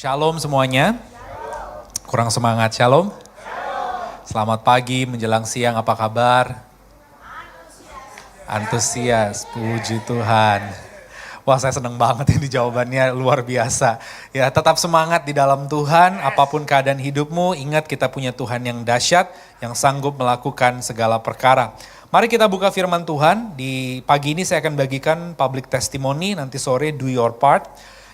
Shalom semuanya. Kurang semangat, shalom. Selamat pagi, menjelang siang, apa kabar? Antusias, puji Tuhan. Wah, saya senang banget ini jawabannya, luar biasa. Ya, tetap semangat di dalam Tuhan, apapun keadaan hidupmu, ingat kita punya Tuhan yang dahsyat, yang sanggup melakukan segala perkara. Mari kita buka firman Tuhan. Di pagi ini saya akan bagikan public testimony, nanti sore do your part.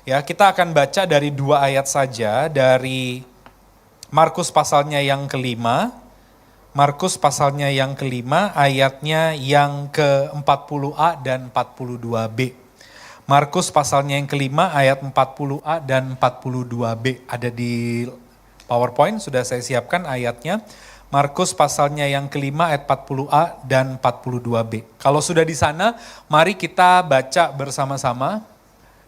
Ya, kita akan baca dari 2 ayat saja, dari Markus pasalnya yang kelima. Markus pasalnya yang kelima, ayatnya yang ke-40a dan 42b. Markus pasalnya yang kelima, ayat 40a dan 42b. Ada di PowerPoint, sudah saya siapkan ayatnya. Markus pasalnya yang kelima, ayat 40a dan 42b. Kalau sudah di sana, mari kita baca bersama-sama.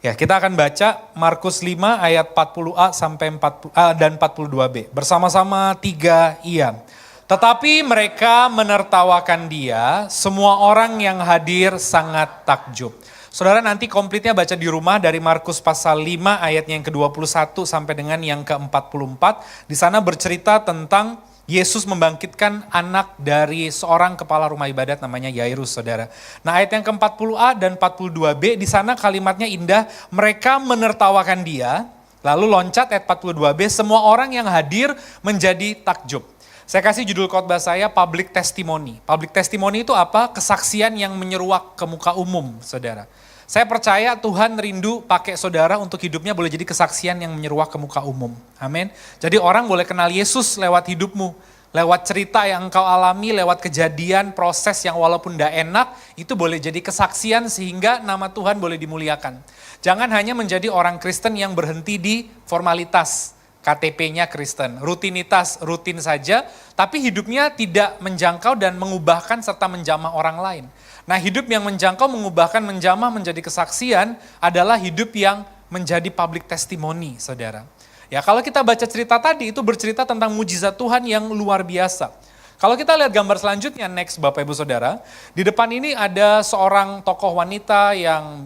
Ya, kita akan baca Markus 5 ayat 40a sampai 40a dan 42b. Bersama-sama 3 iya. Tetapi mereka menertawakan dia, semua orang yang hadir sangat takjub. Saudara nanti komplitnya baca di rumah dari Markus pasal 5 ayat yang ke-21 sampai dengan yang ke-44. Di sana bercerita tentang Yesus membangkitkan anak dari seorang kepala rumah ibadat namanya Yairus, saudara. Nah, ayat yang ke-40a dan 42b, di sana kalimatnya indah, mereka menertawakan dia, lalu loncat ayat 42b, semua orang yang hadir menjadi takjub. Saya kasih judul khotbah saya, public testimony. Public testimony itu apa? Kesaksian yang menyeruak ke muka umum, saudara. Saya percaya Tuhan rindu pakai saudara untuk hidupnya boleh jadi kesaksian yang menyeruak ke muka umum. Amin. Jadi orang boleh kenal Yesus lewat hidupmu. Lewat cerita yang engkau alami, lewat kejadian, proses yang walaupun tidak enak, itu boleh jadi kesaksian sehingga nama Tuhan boleh dimuliakan. Jangan hanya menjadi orang Kristen yang berhenti di formalitas. KTP-nya Kristen, rutinitas, rutin saja, tapi hidupnya tidak menjangkau dan mengubahkan serta menjamah orang lain. Nah, hidup yang menjangkau, mengubahkan, menjamah menjadi kesaksian adalah hidup yang menjadi public testimony, saudara. Ya, kalau kita baca cerita tadi, itu bercerita tentang mujizat Tuhan yang luar biasa. Kalau kita lihat gambar selanjutnya, next Bapak Ibu Saudara, di depan ini ada seorang tokoh wanita yang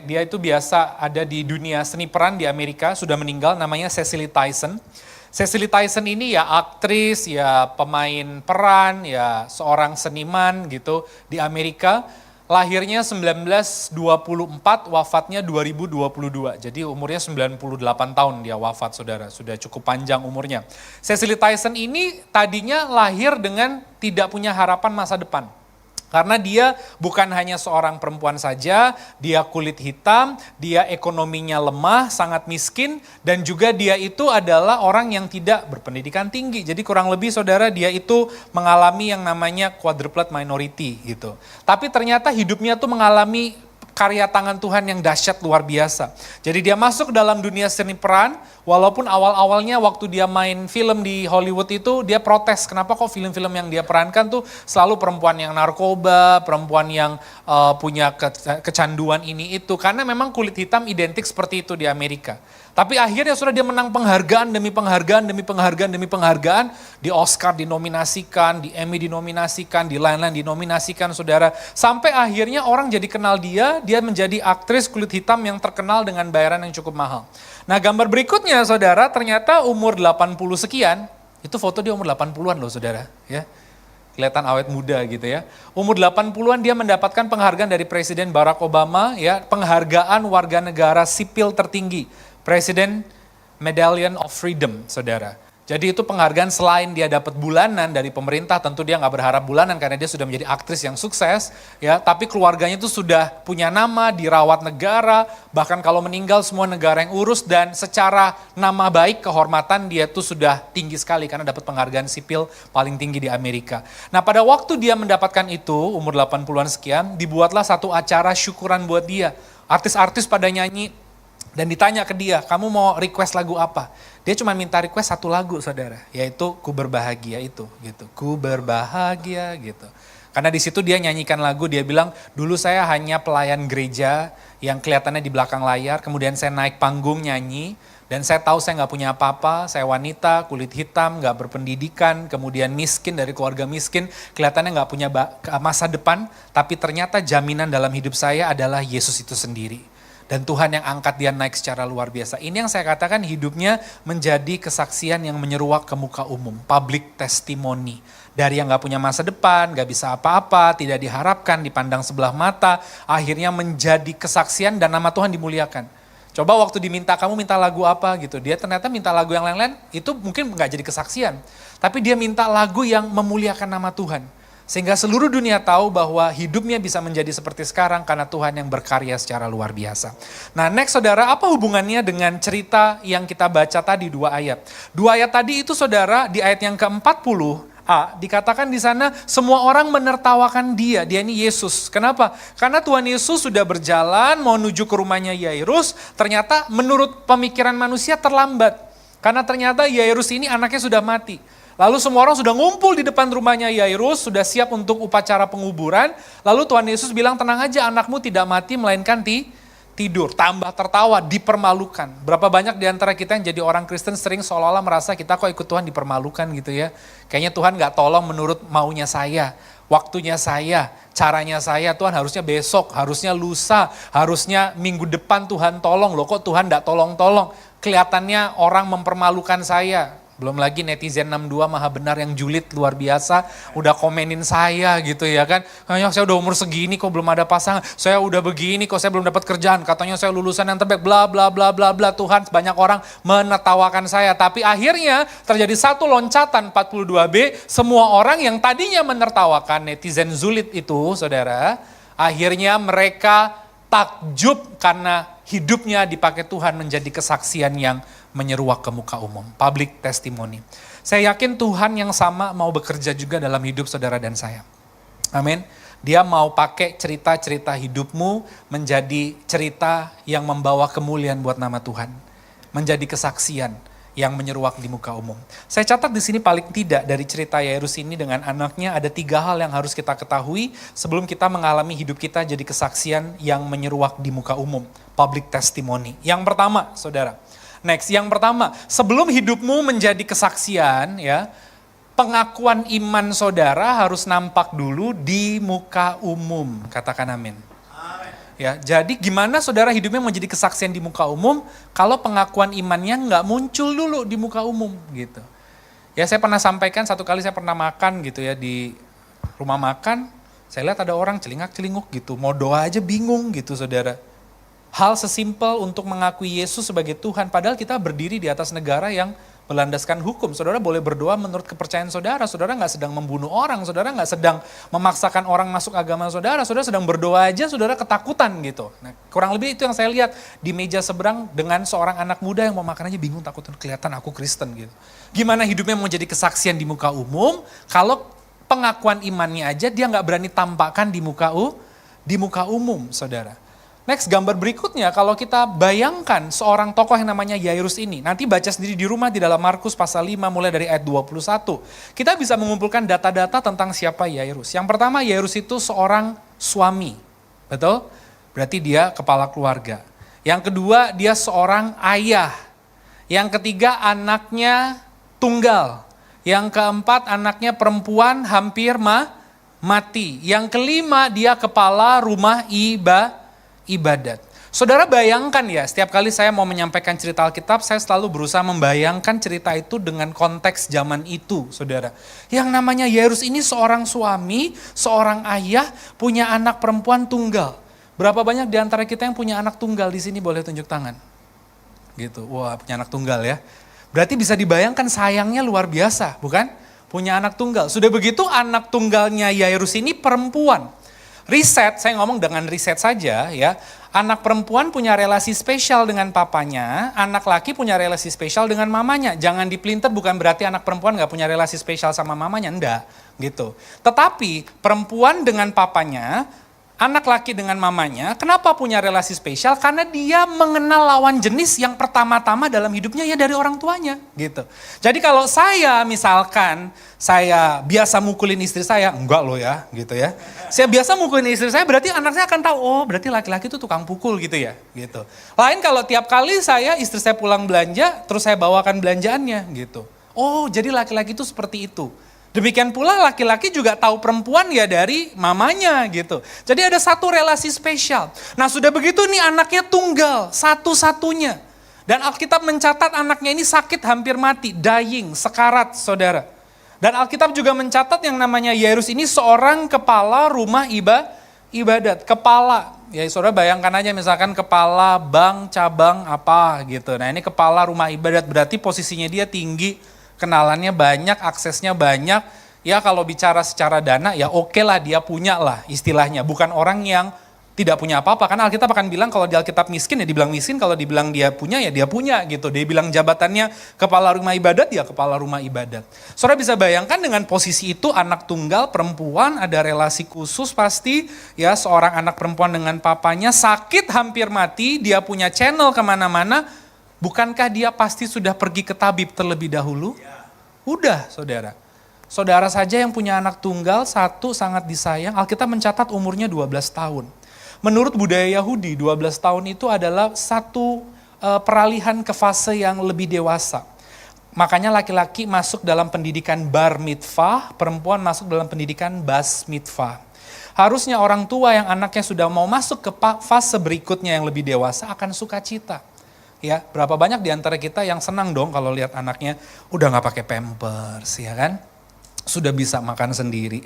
dia itu biasa ada di dunia seni peran di Amerika, sudah meninggal, namanya Cicely Tyson. Cicely Tyson ini ya aktris, ya pemain peran, ya seorang seniman gitu di Amerika. Lahirnya 1924, wafatnya 2022. Jadi umurnya 98 tahun dia wafat, saudara. Sudah cukup panjang umurnya. Cicely Tyson ini tadinya lahir dengan tidak punya harapan masa depan. Karena dia bukan hanya seorang perempuan saja, dia kulit hitam, dia ekonominya lemah, sangat miskin, dan juga dia itu adalah orang yang tidak berpendidikan tinggi. Jadi kurang lebih saudara dia itu mengalami yang namanya quadruplet minority gitu. Tapi ternyata hidupnya tuh mengalami karya tangan Tuhan yang dahsyat luar biasa. Jadi dia masuk dalam dunia seni peran, walaupun awal-awalnya waktu dia main film di Hollywood itu dia protes, kenapa kok film-film yang dia perankan tuh selalu perempuan yang narkoba, perempuan yang punya kecanduan ini itu, karena memang kulit hitam identik seperti itu di Amerika. Tapi akhirnya sudah dia menang penghargaan demi penghargaan, demi penghargaan, demi penghargaan. Di Oscar dinominasikan, di Emmy dinominasikan, di lain-lain dinominasikan saudara. Sampai akhirnya orang jadi kenal dia menjadi aktris kulit hitam yang terkenal dengan bayaran yang cukup mahal. Nah, gambar berikutnya saudara, ternyata umur 80 sekian, itu foto dia umur 80-an loh saudara. Ya. Kelihatan awet muda gitu ya. Umur 80-an dia mendapatkan penghargaan dari Presiden Barack Obama, ya, penghargaan warga negara sipil tertinggi. President Medallion of Freedom, saudara. Jadi itu penghargaan selain dia dapat bulanan dari pemerintah, tentu dia nggak berharap bulanan karena dia sudah menjadi aktris yang sukses, ya. Tapi keluarganya itu sudah punya nama, dirawat negara, bahkan kalau meninggal semua negara yang urus, dan secara nama baik, kehormatan dia tuh sudah tinggi sekali karena dapat penghargaan sipil paling tinggi di Amerika. Nah, pada waktu dia mendapatkan itu, umur 80-an sekian, dibuatlah satu acara syukuran buat dia. Artis-artis pada nyanyi, dan ditanya ke dia, kamu mau request lagu apa? Dia cuma minta request satu lagu, saudara, yaitu Ku Berbahagia itu, gitu. Ku berbahagia, gitu. Karena di situ dia nyanyikan lagu, dia bilang, dulu saya hanya pelayan gereja yang kelihatannya di belakang layar, kemudian saya naik panggung nyanyi, dan saya tahu saya nggak punya apa-apa, saya wanita, kulit hitam, nggak berpendidikan, kemudian miskin dari keluarga miskin, kelihatannya nggak punya masa depan, tapi ternyata jaminan dalam hidup saya adalah Yesus itu sendiri. Dan Tuhan yang angkat dia naik secara luar biasa. Ini yang saya katakan hidupnya menjadi kesaksian yang menyeruak ke muka umum. Public testimony. Dari yang gak punya masa depan, gak bisa apa-apa, tidak diharapkan, dipandang sebelah mata. Akhirnya menjadi kesaksian dan nama Tuhan dimuliakan. Coba waktu diminta, kamu minta lagu apa gitu. Dia ternyata minta lagu yang lain-lain, itu mungkin gak jadi kesaksian. Tapi dia minta lagu yang memuliakan nama Tuhan. Sehingga seluruh dunia tahu bahwa hidupnya bisa menjadi seperti sekarang karena Tuhan yang berkarya secara luar biasa. Nah next saudara, apa hubungannya dengan cerita yang kita baca tadi 2 ayat? 2 ayat tadi itu saudara di ayat yang ke-40, dikatakan di sana semua orang menertawakan dia ini Yesus. Kenapa? Karena Tuhan Yesus sudah berjalan mau menuju ke rumahnya Yairus, ternyata menurut pemikiran manusia terlambat. Karena ternyata Yairus ini anaknya sudah mati. Lalu semua orang sudah ngumpul di depan rumahnya Yairus, sudah siap untuk upacara penguburan. Lalu Tuhan Yesus bilang, tenang aja anakmu tidak mati melainkan tidur. Tambah tertawa, dipermalukan. Berapa banyak di antara kita yang jadi orang Kristen sering seolah-olah merasa kita kok ikut Tuhan dipermalukan gitu ya. Kayaknya Tuhan gak tolong menurut maunya saya, waktunya saya, caranya saya. Tuhan harusnya besok, harusnya lusa, harusnya minggu depan Tuhan tolong. Loh kok Tuhan gak tolong-tolong. Kelihatannya orang mempermalukan saya. Belum lagi netizen 62 maha benar yang julid luar biasa, udah komenin saya gitu ya kan. Kayaknya saya udah umur segini kok belum ada pasangan, saya udah begini kok saya belum dapat kerjaan, katanya saya lulusan yang terbaik, bla bla bla bla bla. Tuhan, banyak orang menertawakan saya. Tapi akhirnya terjadi satu loncatan 42B, semua orang yang tadinya menertawakan netizen julid itu saudara, akhirnya mereka takjub karena hidupnya dipakai Tuhan menjadi kesaksian yang menyeruak ke muka umum. Public testimony. Saya yakin Tuhan yang sama mau bekerja juga dalam hidup saudara dan saya. Amin. Dia mau pakai cerita-cerita hidupmu menjadi cerita yang membawa kemuliaan buat nama Tuhan. Menjadi kesaksian yang menyeruak di muka umum. Saya catat di sini paling tidak dari cerita Yairus ini dengan anaknya ada 3 hal yang harus kita ketahui sebelum kita mengalami hidup kita jadi kesaksian yang menyeruak di muka umum. Public testimony. Yang pertama, saudara. Next, yang pertama, sebelum hidupmu menjadi kesaksian, ya, pengakuan iman saudara harus nampak dulu di muka umum. Katakan amin. Amin. Ya, jadi gimana saudara hidupnya menjadi kesaksian di muka umum kalau pengakuan imannya nggak muncul dulu di muka umum gitu. Ya saya pernah sampaikan satu kali saya pernah makan gitu ya di rumah makan, saya lihat ada orang celingak-celinguk gitu, mau doa aja bingung gitu saudara. Hal sesimpel untuk mengakui Yesus sebagai Tuhan, padahal kita berdiri di atas negara yang berlandaskan hukum. Saudara boleh berdoa menurut kepercayaan saudara, saudara nggak sedang membunuh orang, saudara nggak sedang memaksakan orang masuk agama saudara, saudara sedang berdoa aja, saudara ketakutan gitu. Nah, kurang lebih itu yang saya lihat di meja seberang dengan seorang anak muda yang mau makan aja bingung, takut kelihatan aku Kristen gitu. Gimana hidupnya mau jadi kesaksian di muka umum, kalau pengakuan imannya aja dia nggak berani tampakkan di muka umum, saudara. Next, gambar berikutnya, kalau kita bayangkan seorang tokoh yang namanya Yairus ini, nanti baca sendiri di rumah di dalam Markus pasal 5 mulai dari ayat 21. Kita bisa mengumpulkan data-data tentang siapa Yairus. Yang pertama, Yairus itu seorang suami, betul? Berarti dia kepala keluarga. Yang kedua, dia seorang ayah. Yang ketiga, anaknya tunggal. Yang keempat, anaknya perempuan hampir mati. Yang kelima, dia kepala rumah ibadat. Saudara bayangkan ya, setiap kali saya mau menyampaikan cerita Alkitab, saya selalu berusaha membayangkan cerita itu dengan konteks zaman itu, saudara. Yang namanya Yairus ini seorang suami, seorang ayah, punya anak perempuan tunggal. Berapa banyak di antara kita yang punya anak tunggal di sini boleh tunjuk tangan? Gitu, wah punya anak tunggal ya. Berarti bisa dibayangkan sayangnya luar biasa, bukan? Punya anak tunggal. Sudah begitu anak tunggalnya Yairus ini perempuan. Riset, saya ngomong dengan riset saja ya, anak perempuan punya relasi spesial dengan papanya, anak laki punya relasi spesial dengan mamanya. Jangan dipelintir, bukan berarti anak perempuan gak punya relasi spesial sama mamanya, enggak gitu. Tetapi perempuan dengan papanya, anak laki dengan mamanya, kenapa punya relasi spesial? Karena dia mengenal lawan jenis yang pertama-tama dalam hidupnya ya dari orang tuanya gitu. Jadi kalau saya misalkan, saya biasa mukulin istri saya, enggak loh ya gitu ya. Saya biasa mukulin istri saya berarti anak saya akan tahu, oh berarti laki-laki itu tukang pukul gitu ya. Gitu. Lain kalau tiap kali istri saya pulang belanja, terus saya bawakan belanjaannya gitu. Oh jadi laki-laki itu seperti itu. Demikian pula laki-laki juga tahu perempuan ya dari mamanya gitu. Jadi ada satu relasi spesial. Nah sudah begitu nih anaknya tunggal, satu-satunya. Dan Alkitab mencatat anaknya ini sakit hampir mati, dying, sekarat saudara. Dan Alkitab juga mencatat yang namanya Yairus ini seorang kepala rumah ibadat. Kepala, ya saudara bayangkan aja misalkan kepala bank, cabang apa gitu. Nah ini kepala rumah ibadat berarti posisinya dia tinggi. Kenalannya banyak, aksesnya banyak, ya kalau bicara secara dana ya oke lah dia punya lah istilahnya. Bukan orang yang tidak punya apa-apa, karena Alkitab akan bilang kalau di Alkitab miskin ya dibilang miskin, kalau dibilang dia punya ya dia punya gitu. Dia bilang jabatannya kepala rumah ibadat ya kepala rumah ibadat. Saudara bisa bayangkan dengan posisi itu anak tunggal perempuan ada relasi khusus pasti ya seorang anak perempuan dengan papanya sakit hampir mati, dia punya channel kemana-mana. Bukankah dia pasti sudah pergi ke tabib terlebih dahulu? Udah saudara. Saudara saja yang punya anak tunggal, satu sangat disayang, Alkitab mencatat umurnya 12 tahun. Menurut budaya Yahudi, 12 tahun itu adalah satu peralihan ke fase yang lebih dewasa. Makanya laki-laki masuk dalam pendidikan bar mitzvah, perempuan masuk dalam pendidikan bas mitzvah. Harusnya orang tua yang anaknya sudah mau masuk ke fase berikutnya yang lebih dewasa akan sukacita. Ya, berapa banyak di antara kita yang senang dong kalau lihat anaknya udah gak pakai pampers, ya kan? Sudah bisa makan sendiri,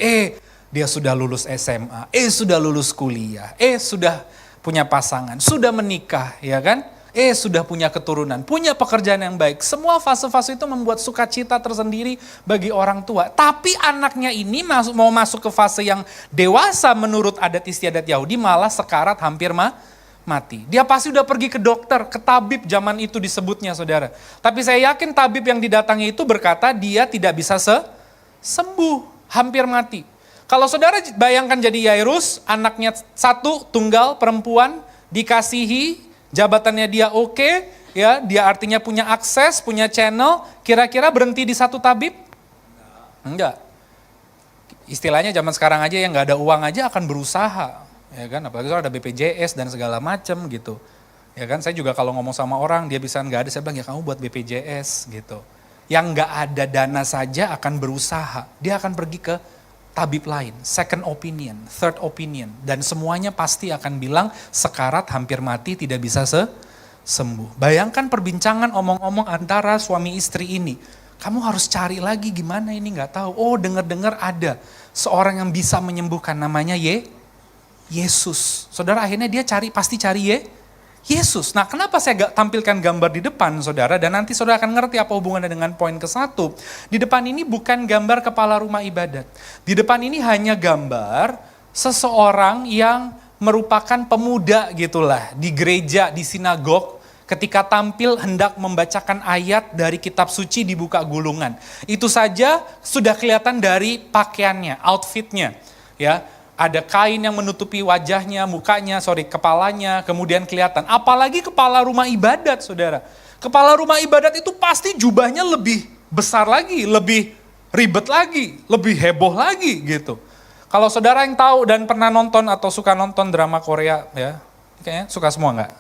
dia sudah lulus SMA, sudah lulus kuliah, sudah punya pasangan, sudah menikah, ya kan? Sudah punya keturunan, punya pekerjaan yang baik. Semua fase-fase itu membuat sukacita tersendiri bagi orang tua. Tapi anaknya ini mau masuk ke fase yang dewasa menurut adat istiadat Yahudi malah sekarat hampir mati. Dia pasti udah pergi ke dokter, ke tabib zaman itu disebutnya saudara. Tapi saya yakin tabib yang didatangi itu berkata dia tidak bisa sembuh, hampir mati. Kalau saudara bayangkan jadi Yairus, anaknya satu, tunggal, perempuan, dikasihi, jabatannya dia oke, ya, dia artinya punya akses, punya channel, kira-kira berhenti di satu tabib? Enggak. Istilahnya zaman sekarang aja yang gak ada uang aja akan berusaha. Ya kan, apalagi kalau ada BPJS dan segala macam gitu. Ya kan, saya juga kalau ngomong sama orang dia bisa nggak ada, saya bilang ya kamu buat BPJS gitu. Yang nggak ada dana saja akan berusaha, dia akan pergi ke tabib lain, second opinion, third opinion, dan semuanya pasti akan bilang sekarat hampir mati tidak bisa sembuh. Bayangkan perbincangan omong-omong antara suami istri ini. Kamu harus cari lagi gimana ini nggak tahu. Oh dengar-dengar ada seorang yang bisa menyembuhkan namanya Yesus. Saudara akhirnya dia pasti cari Yesus. Nah kenapa saya gak tampilkan gambar di depan saudara, dan nanti saudara akan ngerti apa hubungannya dengan poin ke-1. Di depan ini bukan gambar kepala rumah ibadat. Di depan ini hanya gambar seseorang yang merupakan pemuda gitulah di gereja, di sinagog. Ketika tampil hendak membacakan ayat dari kitab suci dibuka gulungan. Itu saja sudah kelihatan dari pakaiannya, outfitnya. Ya. Ada kain yang menutupi wajahnya, kepalanya, kemudian kelihatan. Apalagi kepala rumah ibadat, saudara. Kepala rumah ibadat itu pasti jubahnya lebih besar lagi, lebih ribet lagi, lebih heboh lagi gitu. Kalau saudara yang tahu dan pernah nonton atau suka nonton drama Korea, ya kayaknya suka semua nggak?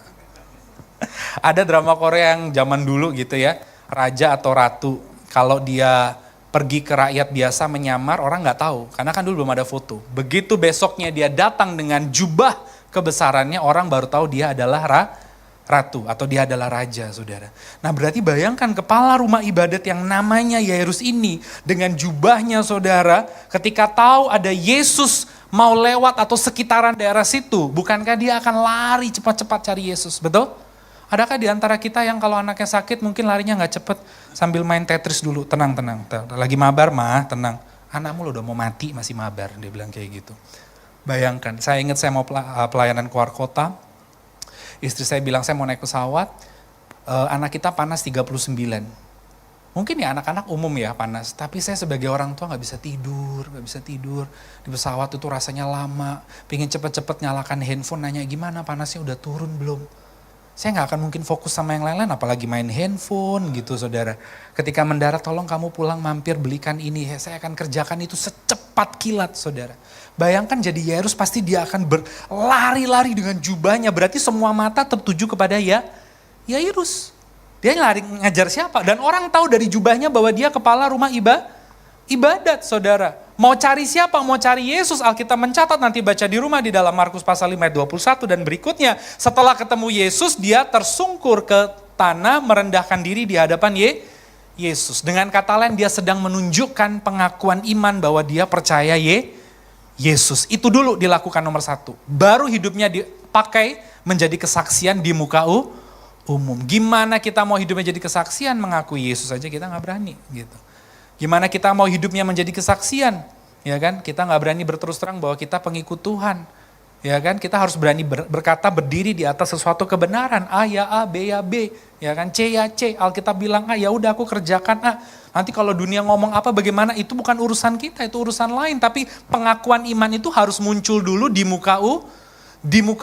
Ada drama Korea yang zaman dulu gitu ya, raja atau ratu. Kalau dia pergi ke rakyat biasa menyamar, orang nggak tahu, karena kan dulu belum ada foto. Begitu besoknya dia datang dengan jubah kebesarannya, orang baru tahu dia adalah ratu atau dia adalah raja, saudara. Nah berarti bayangkan kepala rumah ibadat yang namanya Yairus ini dengan jubahnya saudara, ketika tahu ada Yesus mau lewat atau sekitaran daerah situ, bukankah dia akan lari cepat-cepat cari Yesus, betul? Adakah di antara kita yang kalau anaknya sakit mungkin larinya nggak cepet sambil main Tetris dulu, tenang. Lagi mabar mah, tenang. Anakmu lo udah mau mati masih mabar, dia bilang kayak gitu. Bayangkan, saya ingat saya mau pelayanan keluar kota, istri saya bilang saya mau naik pesawat, anak kita panas 39. Mungkin ya anak-anak umum ya panas, tapi saya sebagai orang tua nggak bisa tidur. Di pesawat itu rasanya lama, pengen cepet-cepet nyalakan handphone, nanya gimana panasnya udah turun belum. Saya nggak akan mungkin fokus sama yang lain-lain, apalagi main handphone gitu saudara. Ketika mendarat, tolong kamu pulang mampir belikan ini, saya akan kerjakan itu secepat kilat saudara. Bayangkan jadi Yairus pasti dia akan berlari-lari dengan jubahnya, berarti semua mata tertuju kepada Yairus. Dia lari ngajar siapa? Dan orang tahu dari jubahnya bahwa dia kepala rumah ibadat, saudara. Mau cari siapa? Mau cari Yesus. Alkitab mencatat, nanti baca di rumah di dalam Markus pasal 5 ayat 21 dan berikutnya. Setelah ketemu Yesus, dia tersungkur ke tanah, merendahkan diri di hadapan Yesus. Dengan kata lain, dia sedang menunjukkan pengakuan iman bahwa dia percaya Yesus. Itu dulu dilakukan nomor satu. Baru hidupnya dipakai menjadi kesaksian di muka umum. Gimana kita mau hidupnya jadi kesaksian? Mengakui Yesus aja kita nggak berani gitu. Gimana kita mau hidupnya menjadi kesaksian? Ya kan? Kita nggak berani berterus terang bahwa kita pengikut Tuhan. Ya kan? Kita harus berani berkata berdiri di atas sesuatu kebenaran. A ya A, B ya B. Ya kan? C ya C. Alkitab bilang A, ya udah aku kerjakan A. Nanti kalau dunia ngomong apa bagaimana itu bukan urusan kita, itu urusan lain. Tapi pengakuan iman itu harus muncul dulu di muka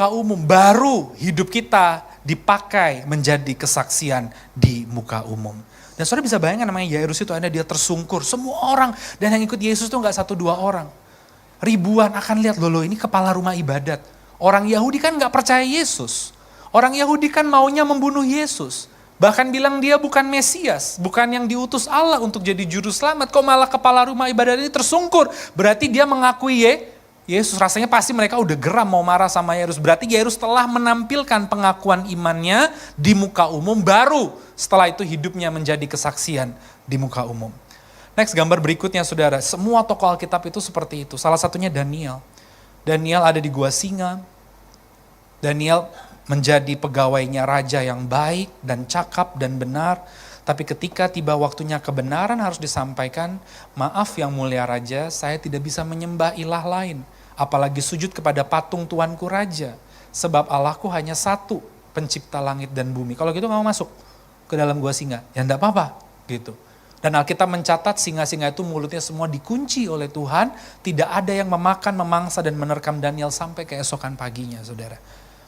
umum. Baru hidup kita dipakai menjadi kesaksian di muka umum. Dan saudara bisa bayangkan namanya Yairus itu ada dia tersungkur. Semua orang dan yang ikut Yesus itu gak 1-2 orang. Ribuan akan lihat loh ini kepala rumah ibadat. Orang Yahudi kan gak percaya Yesus. Orang Yahudi kan maunya membunuh Yesus. Bahkan bilang dia bukan Mesias. Bukan yang diutus Allah untuk jadi juru selamat. Kok malah kepala rumah ibadat ini tersungkur. Berarti dia mengakui Yesus. Rasanya pasti mereka udah geram mau marah sama Yairus. Berarti Yairus telah menampilkan pengakuan imannya di muka umum. Baru setelah itu hidupnya menjadi kesaksian di muka umum. Next gambar berikutnya saudara. Semua tokoh Alkitab itu seperti itu. Salah satunya Daniel. Daniel ada di gua singa. Daniel menjadi pegawainya raja yang baik dan cakap dan benar. Tapi ketika tiba waktunya kebenaran harus disampaikan, maaf yang mulia raja, saya tidak bisa menyembah ilah lain. Apalagi sujud kepada patung tuanku raja. Sebab Allahku hanya satu, pencipta langit dan bumi. Kalau gitu gak mau masuk ke dalam gua singa. Ya enggak apa-apa gitu. Dan Alkitab mencatat singa-singa itu mulutnya semua dikunci oleh Tuhan. Tidak ada yang memakan, memangsa dan menerkam Daniel sampai keesokan paginya saudara.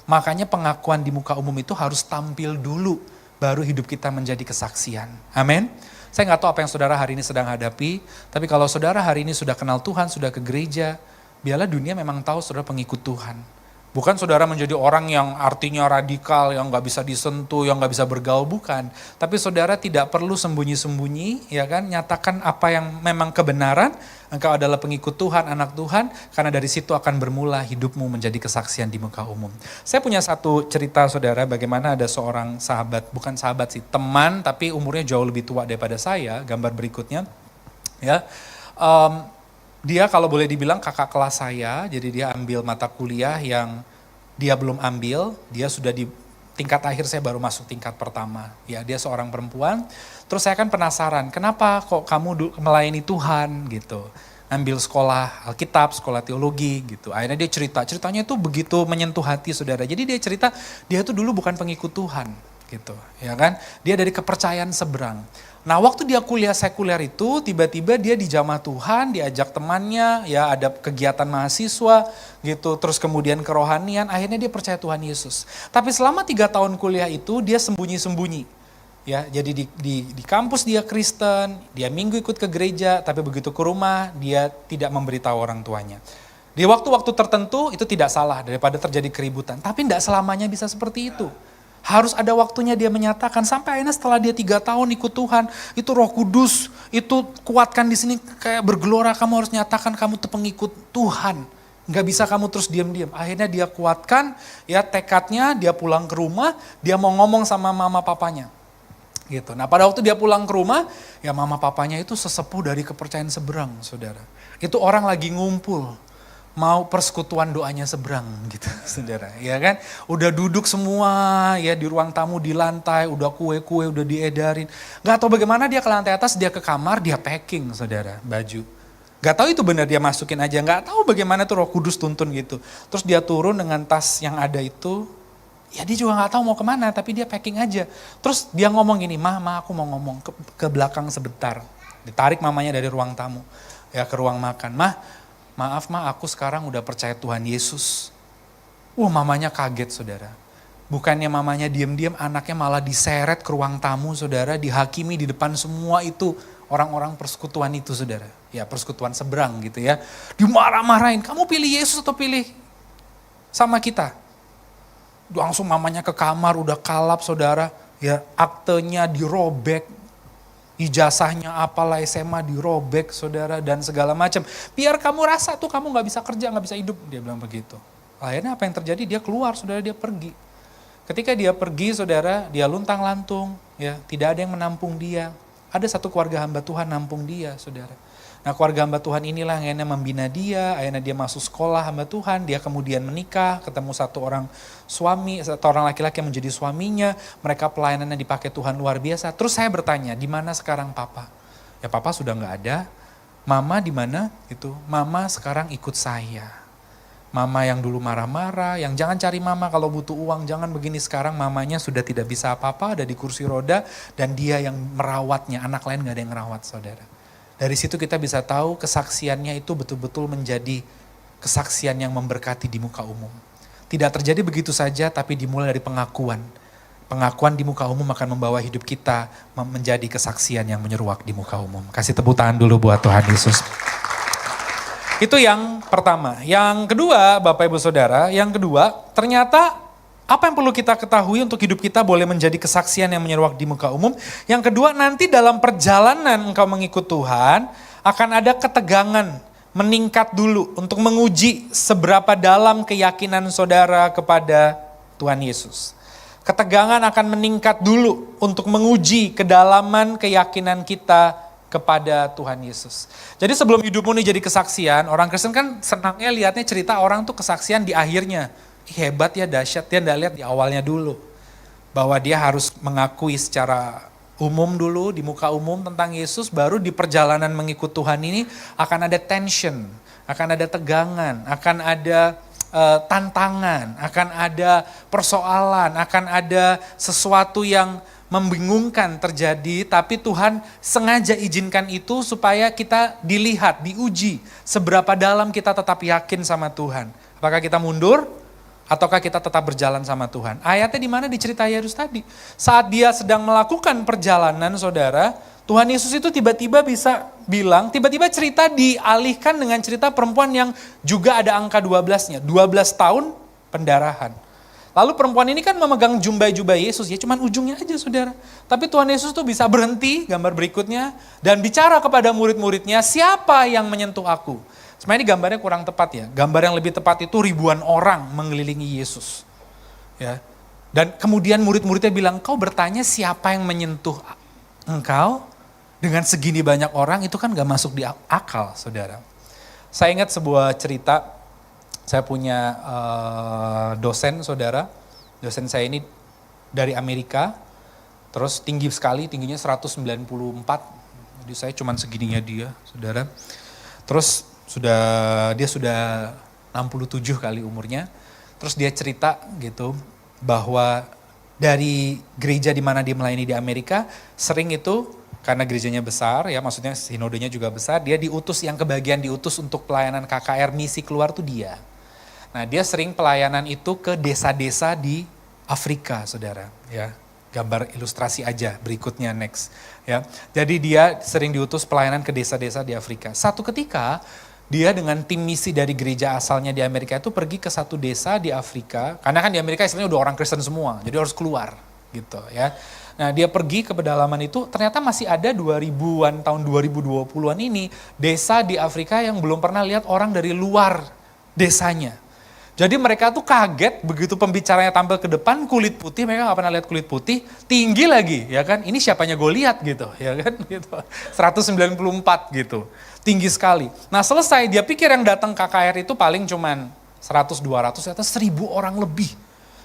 Makanya pengakuan di muka umum itu harus tampil dulu. Baru hidup kita menjadi kesaksian. Amin. Saya gak tahu apa yang saudara hari ini sedang hadapi. Tapi kalau saudara hari ini sudah kenal Tuhan, sudah ke gereja. Biarlah dunia memang tahu saudara pengikut Tuhan. Bukan saudara menjadi orang yang artinya radikal, yang gak bisa disentuh, yang gak bisa bergaul, bukan. Tapi saudara tidak perlu sembunyi-sembunyi, ya kan? Nyatakan apa yang memang kebenaran, engkau adalah pengikut Tuhan, anak Tuhan, karena dari situ akan bermula hidupmu menjadi kesaksian di muka umum. Saya punya satu cerita saudara, bagaimana ada seorang sahabat, bukan sahabat sih, teman, tapi umurnya jauh lebih tua daripada saya, gambar berikutnya. Ya, dia kalau boleh dibilang kakak kelas saya, jadi dia ambil mata kuliah yang dia belum ambil, dia sudah di tingkat akhir, saya baru masuk tingkat pertama. Ya, dia seorang perempuan, terus saya kan penasaran, kenapa kok kamu melayani Tuhan gitu. Ambil sekolah Alkitab, sekolah teologi gitu. Akhirnya dia ceritanya itu begitu menyentuh hati saudara. Jadi dia cerita, dia tuh dulu bukan pengikut Tuhan gitu, ya kan. Dia dari kepercayaan seberang. Nah waktu dia kuliah sekuler itu tiba-tiba dia dijamah Tuhan, diajak temannya, ya ada kegiatan mahasiswa gitu, terus kemudian kerohanian, akhirnya dia percaya Tuhan Yesus. Tapi selama 3 tahun kuliah itu dia sembunyi-sembunyi. Ya, jadi di kampus dia Kristen, dia minggu ikut ke gereja, tapi begitu ke rumah dia tidak memberitahu orang tuanya. Di waktu-waktu tertentu itu tidak salah daripada terjadi keributan, tapi tidak selamanya bisa seperti itu. Harus ada waktunya dia menyatakan, sampai akhirnya setelah dia 3 tahun ikut Tuhan, itu Roh Kudus, itu kuatkan di sini kayak bergelora, kamu harus nyatakan kamu tuh pengikut Tuhan. Nggak bisa kamu terus diam-diam. Akhirnya dia kuatkan, ya tekadnya, dia pulang ke rumah, dia mau ngomong sama mama papanya. Gitu. Nah pada waktu dia pulang ke rumah, ya mama papanya itu sesepuh dari kepercayaan seberang saudara. Itu orang lagi ngumpul. Mau persekutuan doanya seberang gitu saudara, ya kan? Udah duduk semua ya di ruang tamu di lantai, udah kue-kue udah diedarin. Gak tahu bagaimana dia ke lantai atas, dia ke kamar, dia packing saudara, baju. Gak tahu itu benar dia masukin aja, gak tahu bagaimana tuh Roh Kudus tuntun gitu. Terus dia turun dengan tas yang ada itu, ya dia juga gak tahu mau kemana, tapi dia packing aja. Terus dia ngomong gini, Ma aku mau ngomong ke belakang sebentar. Ditarik mamanya dari ruang tamu, ya ke ruang makan. Maaf aku sekarang udah percaya Tuhan Yesus. Mamanya kaget saudara. Bukannya mamanya diam-diam, anaknya malah diseret ke ruang tamu saudara, dihakimi di depan semua itu orang-orang persekutuan itu saudara. Ya persekutuan seberang gitu ya. Dimarah-marahin, kamu pilih Yesus atau pilih sama kita? Langsung mamanya ke kamar udah kalap saudara, ya aktenya dirobek. Ijazahnya apalah SMA dirobek saudara dan segala macam. Biar kamu rasa tuh kamu gak bisa kerja, gak bisa hidup. Dia bilang begitu. Akhirnya apa yang terjadi? Dia keluar saudara, dia pergi. Ketika dia pergi saudara, dia luntang-lantung. Ya, tidak ada yang menampung dia. Ada satu keluarga hamba Tuhan nampung dia saudara. Nah keluarga hamba Tuhan inilah yang akhirnya membina dia, akhirnya dia masuk sekolah hamba Tuhan, dia kemudian menikah, ketemu satu orang suami, satu orang laki-laki yang menjadi suaminya, mereka pelayanannya dipakai Tuhan luar biasa. Terus saya bertanya, di mana sekarang papa? Ya papa sudah nggak ada, mama di mana? Itu mama sekarang ikut saya. Mama yang dulu marah-marah, yang jangan cari mama kalau butuh uang, jangan begini, sekarang mamanya sudah tidak bisa apa-apa, ada di kursi roda, dan dia yang merawatnya, anak lain gak ada yang merawat saudara. Dari situ kita bisa tahu kesaksiannya itu betul-betul menjadi kesaksian yang memberkati di muka umum. Tidak terjadi begitu saja, tapi dimulai dari pengakuan. Pengakuan di muka umum akan membawa hidup kita menjadi kesaksian yang menyeruak di muka umum. Kasih tepuk tangan dulu buat Tuhan Yesus. Itu yang pertama. Yang kedua, Bapak Ibu Saudara, ternyata apa yang perlu kita ketahui untuk hidup kita boleh menjadi kesaksian yang menyeruak di muka umum. Yang kedua, nanti dalam perjalanan engkau mengikut Tuhan, akan ada ketegangan meningkat dulu untuk menguji seberapa dalam keyakinan saudara kepada Tuhan Yesus. Ketegangan akan meningkat dulu untuk menguji kedalaman keyakinan kita kepada Tuhan Yesus. Jadi sebelum hidupmu ini jadi kesaksian, orang Kristen kan senangnya lihatnya cerita orang tuh kesaksian di akhirnya. Hebat ya, dahsyat, dia enggak lihat di awalnya dulu. Bahwa dia harus mengakui secara umum dulu, di muka umum tentang Yesus, baru di perjalanan mengikut Tuhan ini akan ada tension, akan ada tegangan, akan ada tantangan, akan ada persoalan, akan ada sesuatu yang membingungkan terjadi, tapi Tuhan sengaja izinkan itu supaya kita dilihat, diuji, seberapa dalam kita tetap yakin sama Tuhan. Apakah kita mundur? Ataukah kita tetap berjalan sama Tuhan? Ayatnya di mana dicerita Yairus tadi. Saat dia sedang melakukan perjalanan saudara, Tuhan Yesus itu tiba-tiba bisa bilang, tiba-tiba cerita dialihkan dengan cerita perempuan yang juga ada angka 12-nya. 12 tahun pendarahan. Lalu perempuan ini kan memegang jumbai-jumbai Yesus, ya cuman ujungnya aja saudara. Tapi Tuhan Yesus tuh bisa berhenti, gambar berikutnya, dan bicara kepada murid-muridnya, siapa yang menyentuh aku? Sebenarnya ini gambarnya kurang tepat ya. Gambar yang lebih tepat itu ribuan orang mengelilingi Yesus. Ya. Dan kemudian murid-muridnya bilang, kau bertanya siapa yang menyentuh engkau? Dengan segini banyak orang itu kan gak masuk di akal saudara. Saya ingat sebuah cerita, saya punya dosen saudara. Dosen saya ini dari Amerika, terus tinggi sekali, tingginya 194. Jadi saya cuman segininya dia saudara. Terus dia sudah 67 kali umurnya. Terus dia cerita gitu bahwa dari gereja di mana dia melayani di Amerika, sering itu karena gerejanya besar ya, maksudnya sinodenya juga besar, dia diutus, yang kebagian diutus untuk pelayanan KKR misi keluar tuh dia. Nah, dia sering pelayanan itu ke desa-desa di Afrika, saudara, ya. Gambar ilustrasi aja berikutnya next, ya. Jadi dia sering diutus pelayanan ke desa-desa di Afrika. Satu ketika dia dengan tim misi dari gereja asalnya di Amerika itu pergi ke satu desa di Afrika, karena kan di Amerika istilahnya udah orang Kristen semua, jadi harus keluar gitu ya. Nah dia pergi ke pedalaman itu, ternyata masih ada 2000-an, tahun 2020-an ini, desa di Afrika yang belum pernah lihat orang dari luar desanya. Jadi mereka tuh kaget begitu pembicaranya tampil ke depan, kulit putih, mereka gak pernah lihat kulit putih, tinggi lagi ya kan, ini siapanya Goliat gitu ya kan, gitu. 194 gitu, tinggi sekali. Nah selesai, dia pikir yang datang KKR itu paling cuman 100-200, ternyata 1000 orang lebih.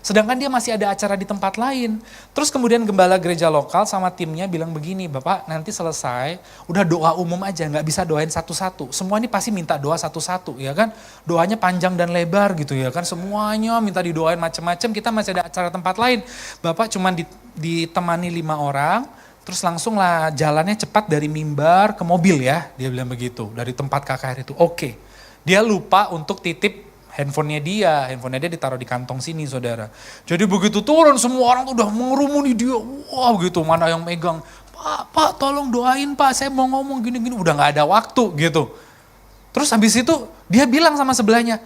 Sedangkan dia masih ada acara di tempat lain. Terus kemudian gembala gereja lokal sama timnya bilang begini, Bapak nanti selesai, udah doa umum aja, gak bisa doain satu-satu. Semua ini pasti minta doa satu-satu ya kan. Doanya panjang dan lebar gitu ya kan. Semuanya minta didoain macam-macam, kita masih ada acara tempat lain. Bapak cuma ditemani 5 orang, terus langsung lah jalannya cepat dari mimbar ke mobil ya. Dia bilang begitu, dari tempat KKR itu. Oke. Dia lupa untuk titip handphonenya dia ditaruh di kantong sini saudara. Jadi begitu turun semua orang tuh udah mengerumuni dia, wah gitu, mana yang megang, Pak tolong doain Pak, saya mau ngomong gini-gini, udah gak ada waktu gitu. Terus habis itu dia bilang sama sebelahnya,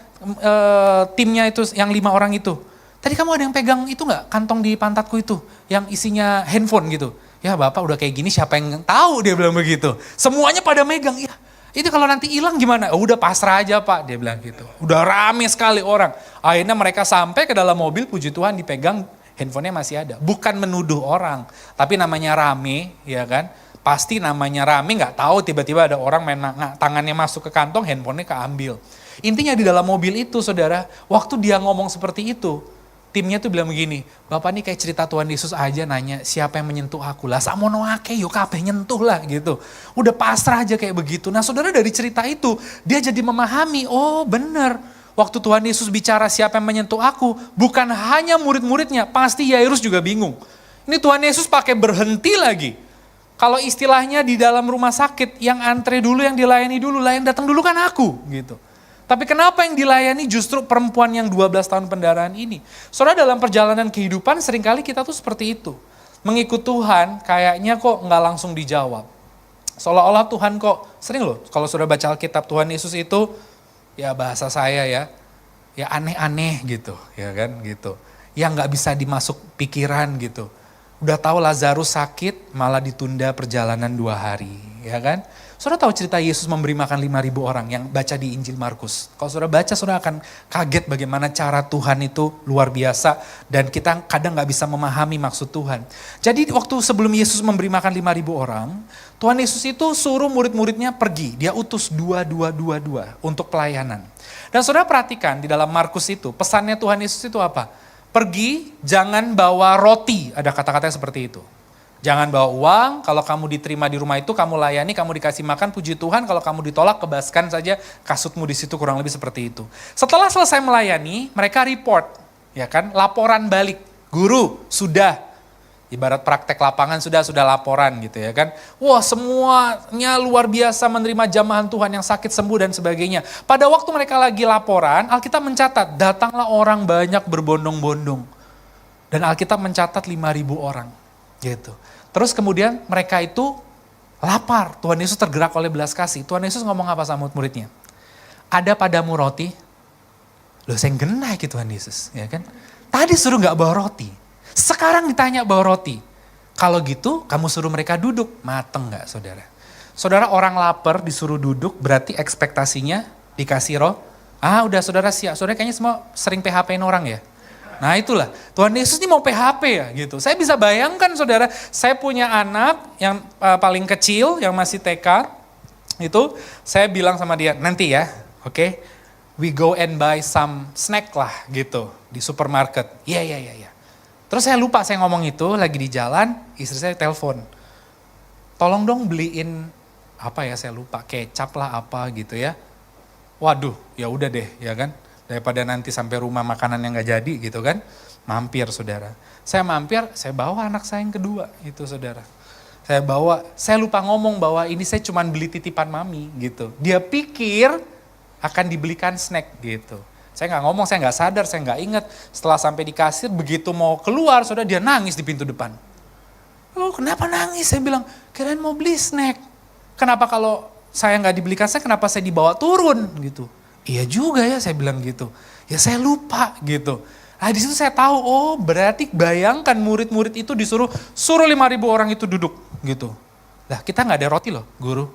timnya itu yang 5 orang itu, tadi kamu ada yang pegang itu gak, kantong di pantatku itu, yang isinya handphone gitu. Ya Bapak udah kayak gini siapa yang tahu, dia bilang begitu. Semuanya pada megang, ya itu kalau nanti hilang gimana? Oh, udah pasrah aja Pak, dia bilang gitu. Udah rame sekali orang. Akhirnya mereka sampai ke dalam mobil, puji Tuhan dipegang, handphonenya masih ada. Bukan menuduh orang, tapi namanya rame, ya kan. Pasti namanya rame, nggak tahu tiba-tiba ada orang main tangannya masuk ke kantong, handphonenya keambil. Intinya di dalam mobil itu saudara, waktu dia ngomong seperti itu, timnya tuh bilang begini, Bapak nih kayak cerita Tuhan Yesus aja nanya siapa yang menyentuh aku lah, samono ake yuk kabeh nyentuh lah gitu. Udah pasrah aja kayak begitu. Nah saudara dari cerita itu dia jadi memahami, oh benar. Waktu Tuhan Yesus bicara siapa yang menyentuh aku, bukan hanya murid-muridnya, pasti Yairus juga bingung. Ini Tuhan Yesus pakai berhenti lagi. Kalau istilahnya di dalam rumah sakit, yang antre dulu, yang dilayani dulu, yang datang dulu kan aku gitu. Tapi kenapa yang dilayani justru perempuan yang 12 tahun pendarahan ini? Saudara dalam perjalanan kehidupan seringkali kita tuh seperti itu. Mengikut Tuhan kayaknya kok nggak langsung dijawab. Seolah-olah Tuhan kok, sering loh kalau sudah baca Alkitab Tuhan Yesus itu, ya bahasa saya ya aneh-aneh gitu, ya kan gitu. Yang nggak bisa dimasuk pikiran gitu. Udah tahu Lazarus sakit malah ditunda perjalanan 2 hari, ya kan. Saudara tahu cerita Yesus memberi makan 5.000 orang yang baca di Injil Markus. Kalau saudara baca, saudara akan kaget bagaimana cara Tuhan itu luar biasa. Dan kita kadang gak bisa memahami maksud Tuhan. Jadi waktu sebelum Yesus memberi makan 5.000 orang, Tuhan Yesus itu suruh murid-muridnya pergi. Dia utus 2 untuk pelayanan. Dan saudara perhatikan di dalam Markus itu, pesannya Tuhan Yesus itu apa? Pergi, jangan bawa roti. Ada kata-katanya seperti itu. Jangan bawa uang, kalau kamu diterima di rumah itu kamu layani, kamu dikasih makan, puji Tuhan. Kalau kamu ditolak, kebaskan saja kasutmu di situ, kurang lebih seperti itu. Setelah selesai melayani, mereka report, ya kan, laporan balik. Guru, sudah, ibarat praktek lapangan sudah laporan gitu ya kan. Wah semuanya luar biasa menerima jamahan Tuhan yang sakit sembuh dan sebagainya. Pada waktu mereka lagi laporan, Alkitab mencatat, datanglah orang banyak berbondong-bondong. Dan Alkitab mencatat 5.000 orang gitu. Terus kemudian mereka itu lapar. Tuhan Yesus tergerak oleh belas kasih. Tuhan Yesus ngomong apa sama murid-muridnya? Ada padamu roti? Loh saya genah gitu Tuhan Yesus. Ya kan? Tadi suruh gak bawa roti. Sekarang ditanya bawa roti. Kalau gitu kamu suruh mereka duduk. Mateng gak saudara? Saudara orang lapar disuruh duduk berarti ekspektasinya dikasih roh. Udah saudara siap. Saudara kayaknya semua sering PHP-in orang ya. Nah itulah, Tuhan Yesus ini mau PHP ya gitu. Saya bisa bayangkan saudara, saya punya anak yang paling kecil, yang masih TK, itu saya bilang sama dia, nanti ya, oke, we go and buy some snack lah gitu, di supermarket. Iya. Terus saya lupa saya ngomong itu, lagi di jalan, istri saya telepon. Tolong dong beliin, apa ya saya lupa, kecap lah apa gitu ya. Waduh, ya udah deh ya kan. Daripada nanti sampai rumah makanan yang gak jadi gitu kan. Mampir saudara. Saya mampir, saya bawa anak saya yang kedua itu saudara. Saya lupa ngomong bahwa ini saya cuma beli titipan mami gitu. Dia pikir akan dibelikan snack gitu. Saya gak ngomong, saya gak sadar, saya gak ingat. Setelah sampai di kasir, begitu mau keluar saudara dia nangis di pintu depan. Oh kenapa nangis? Saya bilang, kirain mau beli snack. Kenapa kalau saya gak dibelikan snack, kenapa saya dibawa turun gitu. Iya juga ya saya bilang gitu. Ya saya lupa gitu. Nah di situ saya tahu, oh berarti bayangkan murid-murid itu suruh 5.000 orang itu duduk gitu. Lah kita nggak ada roti loh guru.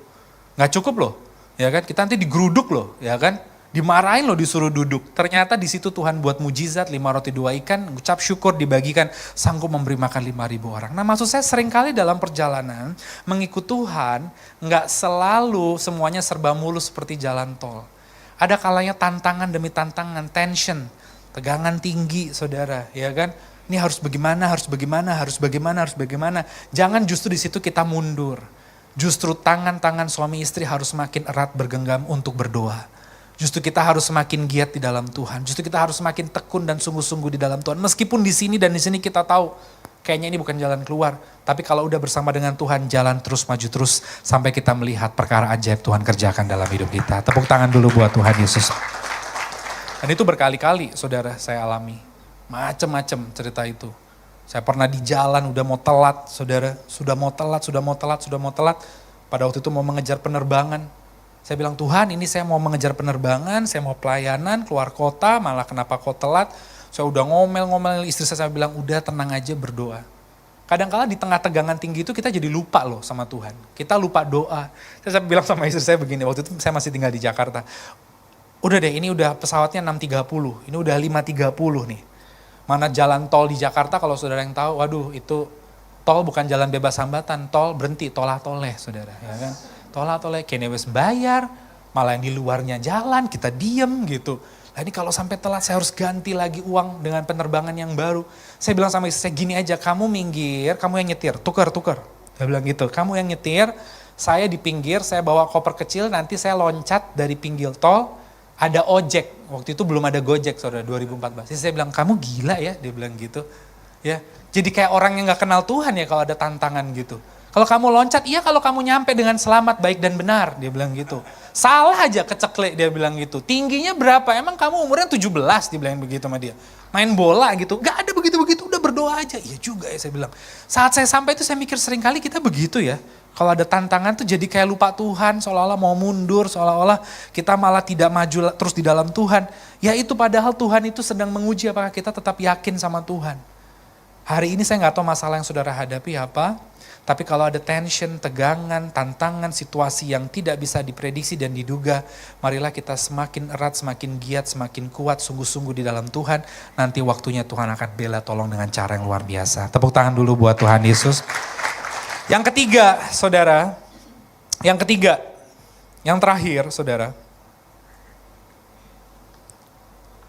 Nggak cukup loh. Ya kan kita nanti digeruduk loh ya kan. Dimarahin loh disuruh duduk. Ternyata di situ Tuhan buat mujizat 5 roti 2 ikan. Ucap syukur dibagikan sanggup memberi makan 5.000 orang. Nah maksud saya seringkali dalam perjalanan mengikut Tuhan nggak selalu semuanya serba mulus seperti jalan tol. Ada kalanya tantangan demi tantangan, tension, tegangan tinggi saudara, ya kan. Ini harus bagaimana. Jangan justru di situ kita mundur. Justru tangan-tangan suami istri harus makin erat bergenggam untuk berdoa. Justru kita harus semakin giat di dalam Tuhan. Justru kita harus semakin tekun dan sungguh-sungguh di dalam Tuhan. Meskipun di sini dan di sini kita tahu, kayaknya ini bukan jalan keluar. Tapi kalau udah bersama dengan Tuhan, jalan terus, maju terus. Sampai kita melihat perkara ajaib Tuhan kerjakan dalam hidup kita. Tepuk tangan dulu buat Tuhan Yesus. Dan itu berkali-kali saudara saya alami. Macem-macem cerita itu. Saya pernah di jalan udah mau telat saudara. Sudah mau telat. Pada waktu itu mau mengejar penerbangan. Saya bilang Tuhan ini saya mau mengejar penerbangan, saya mau pelayanan, keluar kota, malah kenapa kok telat. Saya udah ngomel-ngomel, istri saya bilang udah tenang aja berdoa. Kadang-kala di tengah tegangan tinggi itu kita jadi lupa loh sama Tuhan. Kita lupa doa. Saya bilang sama istri saya begini, waktu itu saya masih tinggal di Jakarta. Udah deh, ini udah pesawatnya 6.30, ini udah 5.30 nih. Mana jalan tol di Jakarta kalau saudara yang tahu, waduh itu tol bukan jalan bebas hambatan, tol berhenti, tolah-toleh saudara. Ya kan? Tolah-toleh, kene wes bayar, malah yang di luarnya jalan, kita diem gitu. Nah ini kalau sampai telat saya harus ganti lagi uang dengan penerbangan yang baru. Saya bilang sama istri saya, gini aja, kamu minggir, kamu yang nyetir, tuker. Saya bilang gitu, kamu yang nyetir, saya di pinggir, saya bawa koper kecil, nanti saya loncat dari pinggir tol, ada ojek. Waktu itu belum ada Gojek, saudara, 2014. Jadi saya bilang, kamu gila ya, dia bilang gitu. Ya, jadi kayak orang yang gak kenal Tuhan ya kalau ada tantangan gitu. Kalau kamu loncat, iya kalau kamu nyampe dengan selamat, baik dan benar, dia bilang gitu. Salah aja keceklek, dia bilang gitu. Tingginya berapa? Emang kamu umurnya 17, dia bilang begitu sama dia. Main bola gitu, gak ada begitu-begitu, udah berdoa aja. Iya juga ya saya bilang. Saat saya sampai itu saya mikir seringkali kita begitu ya. Kalau ada tantangan tuh jadi kayak lupa Tuhan, seolah-olah mau mundur, seolah-olah kita malah tidak maju terus di dalam Tuhan. Ya itu padahal Tuhan itu sedang menguji apakah kita tetap yakin sama Tuhan. Hari ini saya gak tahu masalah yang saudara hadapi apa. Tapi kalau ada tension, tegangan, tantangan, situasi yang tidak bisa diprediksi dan diduga, marilah kita semakin erat, semakin giat, semakin kuat, sungguh-sungguh di dalam Tuhan. Nanti waktunya Tuhan akan bela tolong dengan cara yang luar biasa. Tepuk tangan dulu buat Tuhan Yesus. Yang ketiga, saudara. Yang terakhir, saudara.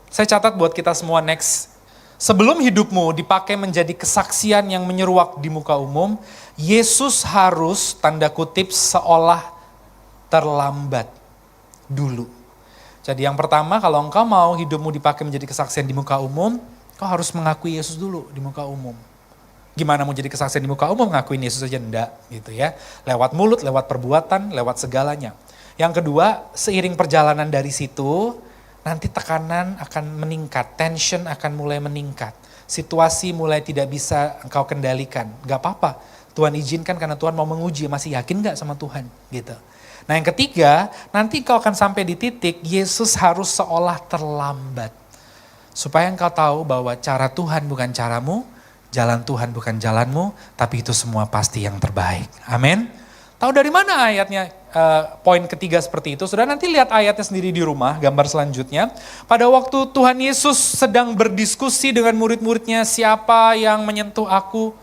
Saya catat buat kita semua next. Sebelum hidupmu dipakai menjadi kesaksian yang menyeruak di muka umum, Yesus harus, tanda kutip, seolah terlambat dulu. Jadi yang pertama, kalau engkau mau hidupmu dipakai menjadi kesaksian di muka umum, kau harus mengakui Yesus dulu di muka umum. Gimana mau jadi kesaksian di muka umum, ngakuin Yesus aja enggak gitu ya. Lewat mulut, lewat perbuatan, lewat segalanya. Yang kedua, seiring perjalanan dari situ, nanti tekanan akan meningkat, tension akan mulai meningkat. Situasi mulai tidak bisa engkau kendalikan. Gak apa-apa, Tuhan izinkan karena Tuhan mau menguji, masih yakin gak sama Tuhan? Gitu. Nah yang ketiga, nanti engkau akan sampai di titik Yesus harus seolah terlambat. Supaya engkau tahu bahwa cara Tuhan bukan caramu, jalan Tuhan bukan jalanmu, tapi itu semua pasti yang terbaik. Amin. Tahu dari mana ayatnya? Poin ketiga seperti itu, sudah nanti lihat ayatnya sendiri di rumah, gambar selanjutnya. Pada waktu Tuhan Yesus sedang berdiskusi dengan murid-muridnya, siapa yang menyentuh aku?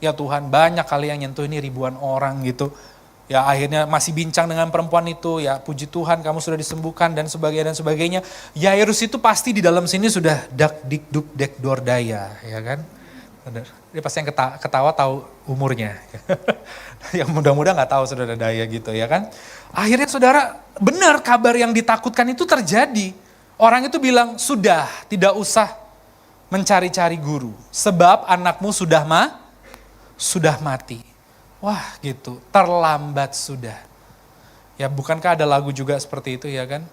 Ya Tuhan, banyak kali yang nyentuh, ini ribuan orang gitu. Ya akhirnya masih bincang dengan perempuan itu, ya puji Tuhan kamu sudah disembuhkan dan sebagainya. Yairus itu pasti di dalam sini sudah dak dik duk dek dordaya, ya kan? Dia pasti yang ketawa tahu umurnya. Yang muda-muda gak tahu saudara daya gitu ya kan. Akhirnya saudara benar kabar yang ditakutkan itu terjadi. Orang itu bilang sudah tidak usah mencari-cari guru. Sebab anakmu sudah mati. Wah gitu, terlambat sudah. Ya bukankah ada lagu juga seperti itu ya kan.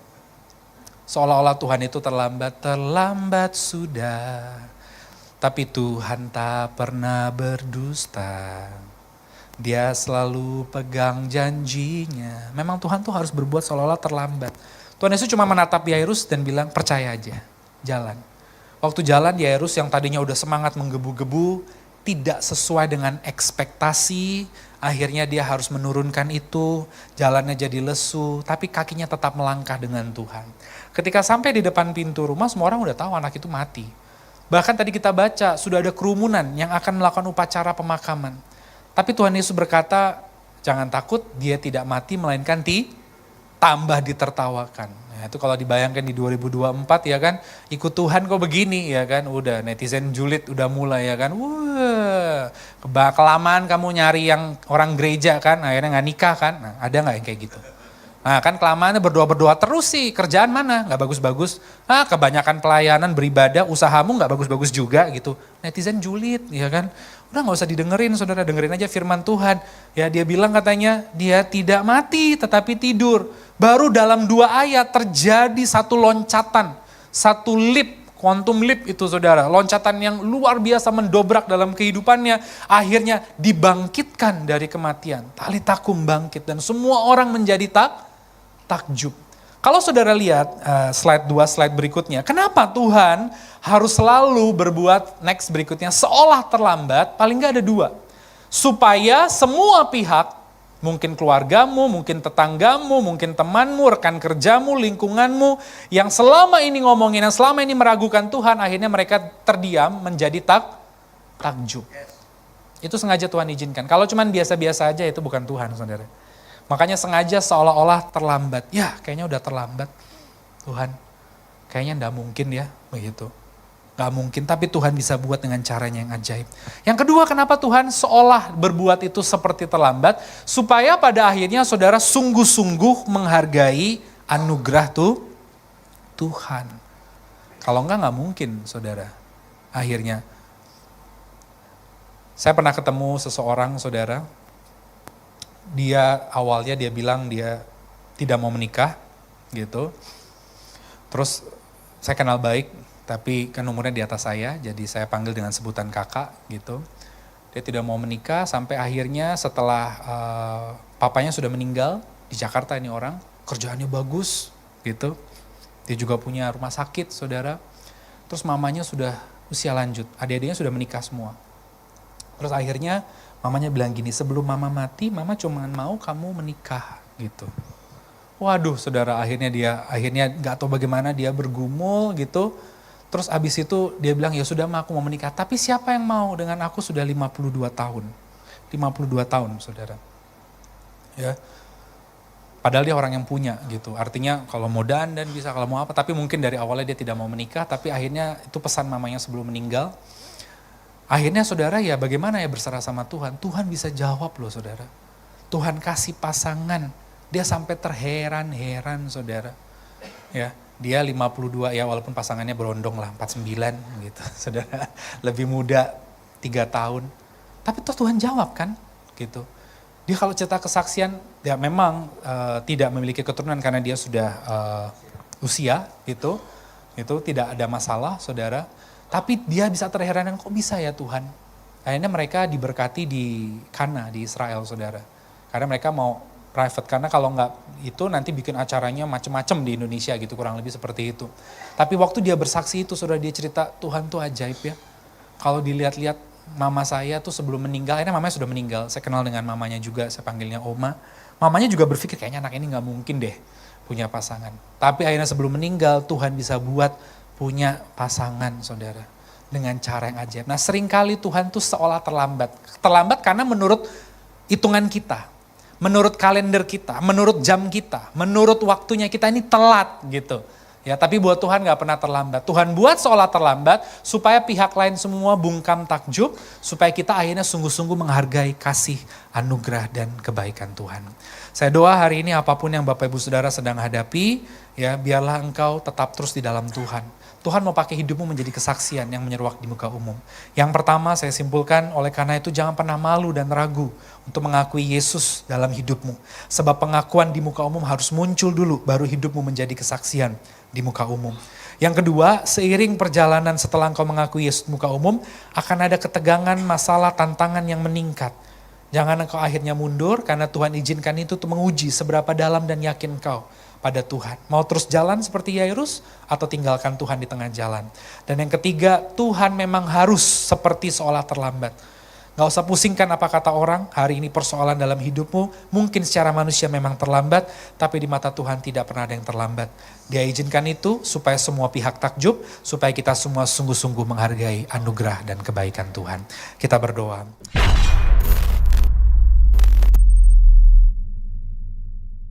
Seolah-olah Tuhan itu terlambat sudah. Tapi Tuhan tak pernah berdusta. Dia selalu pegang janjinya. Memang Tuhan tuh harus berbuat seolah-olah terlambat. Tuhan Yesus cuma menatap Yairus dan bilang percaya aja, jalan. Waktu jalan Yairus yang tadinya udah semangat menggebu-gebu, tidak sesuai dengan ekspektasi. Akhirnya dia harus menurunkan itu, jalannya jadi lesu, tapi kakinya tetap melangkah dengan Tuhan. Ketika sampai di depan pintu rumah, semua orang udah tahu anak itu mati. Bahkan tadi kita baca, sudah ada kerumunan yang akan melakukan upacara pemakaman. Tapi Tuhan Yesus berkata, jangan takut, dia tidak mati, melainkan tambah ditertawakan. Nah, itu kalau dibayangkan di 2024 ya kan, ikut Tuhan kok begini ya kan, udah netizen julid udah mulai ya kan, wah kelamaan kamu nyari yang orang gereja kan, akhirnya gak nikah kan, nah, ada gak yang kayak gitu? Nah kan kelamaannya berdoa-berdoa terus sih, kerjaan mana? Gak bagus-bagus. Kebanyakan pelayanan, beribadah, usahamu gak bagus-bagus juga gitu. Netizen julid ya kan. Udah gak usah didengerin saudara, dengerin aja firman Tuhan. Ya dia bilang katanya, dia tidak mati tetapi tidur. Baru dalam 2 ayat terjadi satu loncatan, satu leap, quantum leap itu saudara. Loncatan yang luar biasa mendobrak dalam kehidupannya. Akhirnya dibangkitkan dari kematian. Talitakum bangkit dan semua orang menjadi takjub. Kalau saudara lihat slide berikutnya, kenapa Tuhan harus selalu berbuat next berikutnya seolah terlambat? Paling gak ada 2. supaya semua pihak, mungkin keluargamu, mungkin tetanggamu, mungkin temanmu, rekan kerjamu, lingkunganmu, yang selama ini ngomongin, yang selama ini meragukan Tuhan, akhirnya mereka terdiam menjadi takjub. Itu sengaja Tuhan izinkan. Kalau cuman biasa-biasa aja itu bukan Tuhan, saudara. Makanya sengaja seolah-olah terlambat. Ya, kayaknya udah terlambat. Tuhan, kayaknya enggak mungkin ya, begitu. Gak mungkin, tapi Tuhan bisa buat dengan caranya yang ajaib. Yang kedua, kenapa Tuhan seolah berbuat itu seperti terlambat? Supaya pada akhirnya saudara sungguh-sungguh menghargai anugerah Tuhan. Kalau enggak mungkin saudara. Akhirnya, saya pernah ketemu seseorang saudara, awalnya dia bilang dia tidak mau menikah gitu. Terus saya kenal baik, tapi kan umurnya di atas saya, jadi saya panggil dengan sebutan kakak gitu. Dia tidak mau menikah sampai akhirnya setelah papanya sudah meninggal di Jakarta, ini orang kerjaannya bagus gitu. Dia juga punya rumah sakit saudara. Terus mamanya sudah usia lanjut, adik-adiknya sudah menikah semua. Terus akhirnya mamanya bilang gini, sebelum mama mati, mama cuma mau kamu menikah gitu. Waduh saudara, akhirnya gak tahu bagaimana dia bergumul gitu. Terus abis itu dia bilang, ya sudah aku mau menikah. Tapi siapa yang mau dengan aku sudah 52 tahun. 52 tahun saudara. Ya. Padahal dia orang yang punya gitu. Artinya kalau mau dandan bisa, kalau mau apa. Tapi mungkin dari awalnya dia tidak mau menikah. Tapi akhirnya itu pesan mamanya sebelum meninggal. Akhirnya saudara ya bagaimana ya berserah sama Tuhan. Tuhan bisa jawab loh saudara. Tuhan kasih pasangan. Dia sampai terheran-heran saudara. Ya. Dia 52 ya, walaupun pasangannya berondong lah 49 gitu. Saudara, lebih muda 3 tahun. Tapi toh Tuhan jawab kan gitu. Dia kalau cerita kesaksian ya memang tidak memiliki keturunan karena dia sudah usia gitu. Itu tidak ada masalah saudara. Tapi dia bisa terheran, kok bisa ya Tuhan. Akhirnya mereka diberkati di Kana di Israel saudara. Karena mereka mau private, karena kalau enggak itu nanti bikin acaranya macem-macem di Indonesia gitu, kurang lebih seperti itu. Tapi waktu dia bersaksi itu, saudara, dia cerita, Tuhan tuh ajaib ya. Kalau dilihat-lihat mama saya tuh sebelum meninggal, akhirnya mamanya sudah meninggal, saya kenal dengan mamanya juga, saya panggilnya Oma. Mamanya juga berpikir kayaknya anak ini gak mungkin deh punya pasangan. Tapi akhirnya sebelum meninggal, Tuhan bisa buat punya pasangan saudara. Dengan cara yang ajaib. Nah seringkali Tuhan tuh seolah terlambat. Terlambat karena menurut hitungan kita. Menurut kalender kita, menurut jam kita, menurut waktunya kita ini telat gitu. Ya, tapi buat Tuhan gak pernah terlambat. Tuhan buat seolah terlambat supaya pihak lain semua bungkam takjub, supaya kita akhirnya sungguh-sungguh menghargai kasih, anugerah dan kebaikan Tuhan. Saya doa hari ini apapun yang Bapak Ibu Saudara sedang hadapi, ya biarlah engkau tetap terus di dalam Tuhan. Tuhan mau pakai hidupmu menjadi kesaksian yang menyeruak di muka umum. Yang pertama saya simpulkan, oleh karena itu jangan pernah malu dan ragu untuk mengakui Yesus dalam hidupmu. Sebab pengakuan di muka umum harus muncul dulu, baru hidupmu menjadi kesaksian di muka umum. Yang kedua, seiring perjalanan setelah engkau mengakui Yesus di muka umum, akan ada ketegangan, masalah, tantangan yang meningkat. Jangan engkau akhirnya mundur, karena Tuhan izinkan itu untuk menguji seberapa dalam dan yakin engkau pada Tuhan. Mau terus jalan seperti Yairus atau tinggalkan Tuhan di tengah jalan. Dan yang ketiga, Tuhan memang harus seperti seolah terlambat. Gak usah pusingkan apa kata orang, hari ini persoalan dalam hidupmu, mungkin secara manusia memang terlambat, tapi di mata Tuhan tidak pernah ada yang terlambat. Dia izinkan itu supaya semua pihak takjub, supaya kita semua sungguh-sungguh menghargai anugerah dan kebaikan Tuhan. Kita berdoa.